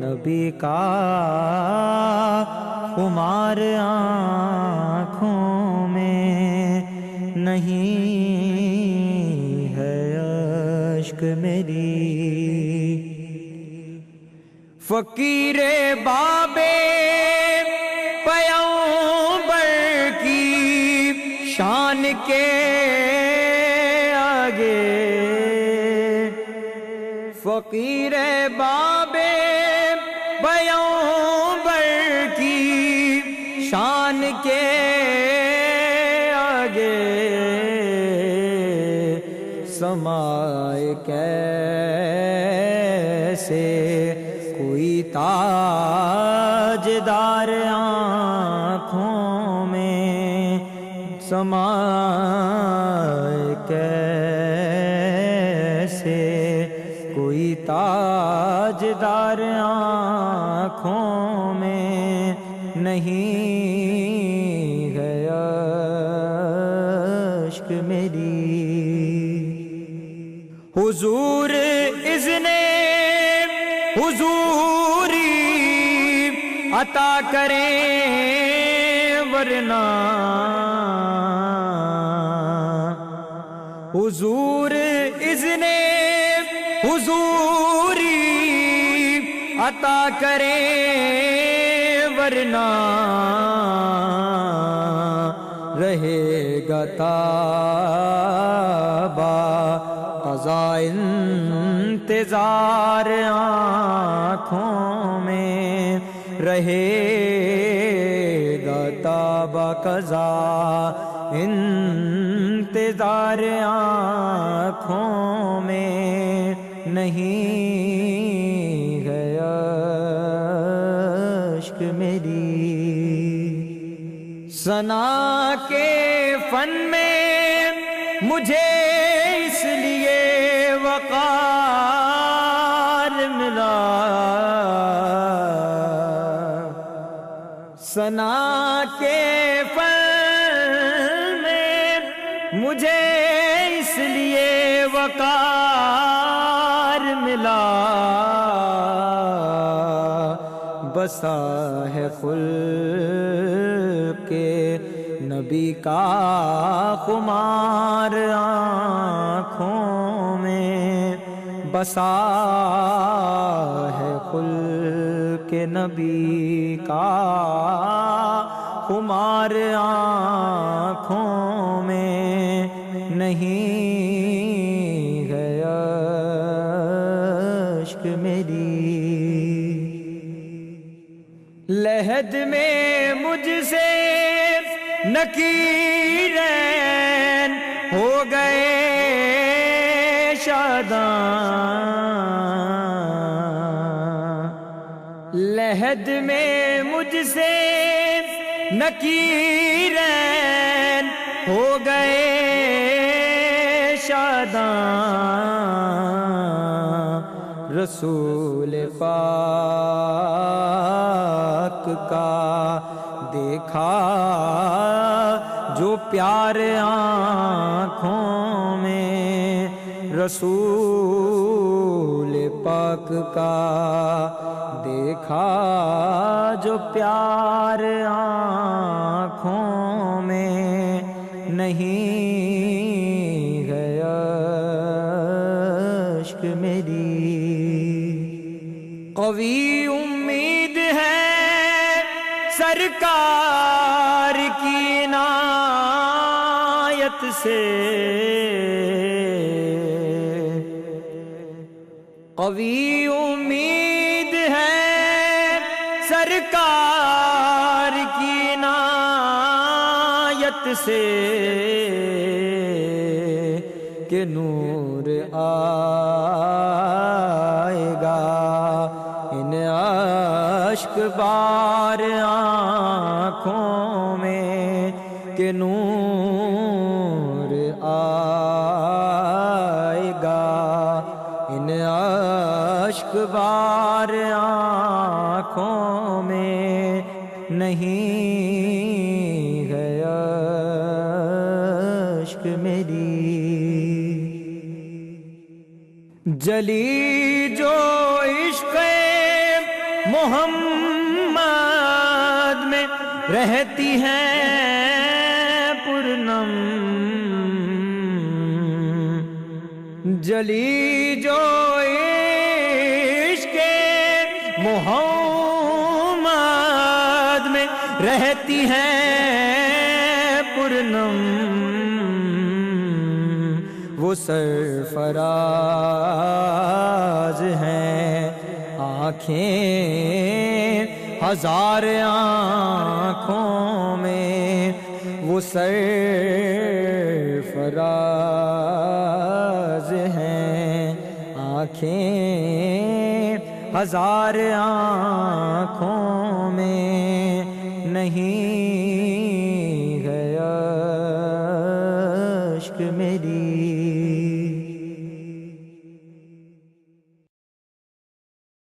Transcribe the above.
نبی کا خمار آنکھوں میں نہیں ہے اشک میری۔ فقیر بابے پیغمبر کی شان کے آگے، فقیر بابے پیغمبر کی شان کے آگے، سمائے کیسے کوئی تاجدار آنکھوں میں، سمائے کیسے کوئی تاجدار آنکھوں میں نہیں ہے اشک میری۔ حضور اذن حضوری عطا کریں ورنہ، حضور اذن حضوری عطا کریں ورنہ، رہے گا تابہ قضا انتظار آنکھوں میں، رہے گا تابہ قضا انتظار آنکھوں میں نہیں ہے اشک میری۔ ثنا کے فن میں مجھے اس لیے وقار ملا، ثنا کے فن میں مجھے اس لیے وقار ملا، بسا ہے خلق کے نبی کا خمار آنکھوں میں، بسا ہے خلق کے نبی کا خمار آنکھوں میں نہیں ہے اشک میری۔ لحد میں مجھ سے نکیرین ہو گئے شاداں، لحد میں مجھ سے نکیرین ہو گئے شاداں، رسول پاک کا دیکھا جو پیار آنکھوں میں، رسول پاک کا دیکھا جو پیار آنکھوں میں نہیں ہے اشک میری۔ قوی امید ہے سرکار کی عنایت سے، قوی امید ہے سرکار کی عنایت سے، کہ نور آئے گا ان اشک بار آنکھوں میں، کہ نور آئے گا ان اشک بار آنکھوں میں نہیں ہے اشک میری۔ جلی جو عشق محمد میں رہتی ہیں پرنم، جلی جو عشق محمد میں رہتی ہیں پرنم، وہ سرفراز ہیں آنکھیں ہزار آنکھوں میں، وہ سرفراز ہیں آنکھیں ہزار آنکھوں میں، نہیں ہے اشک میری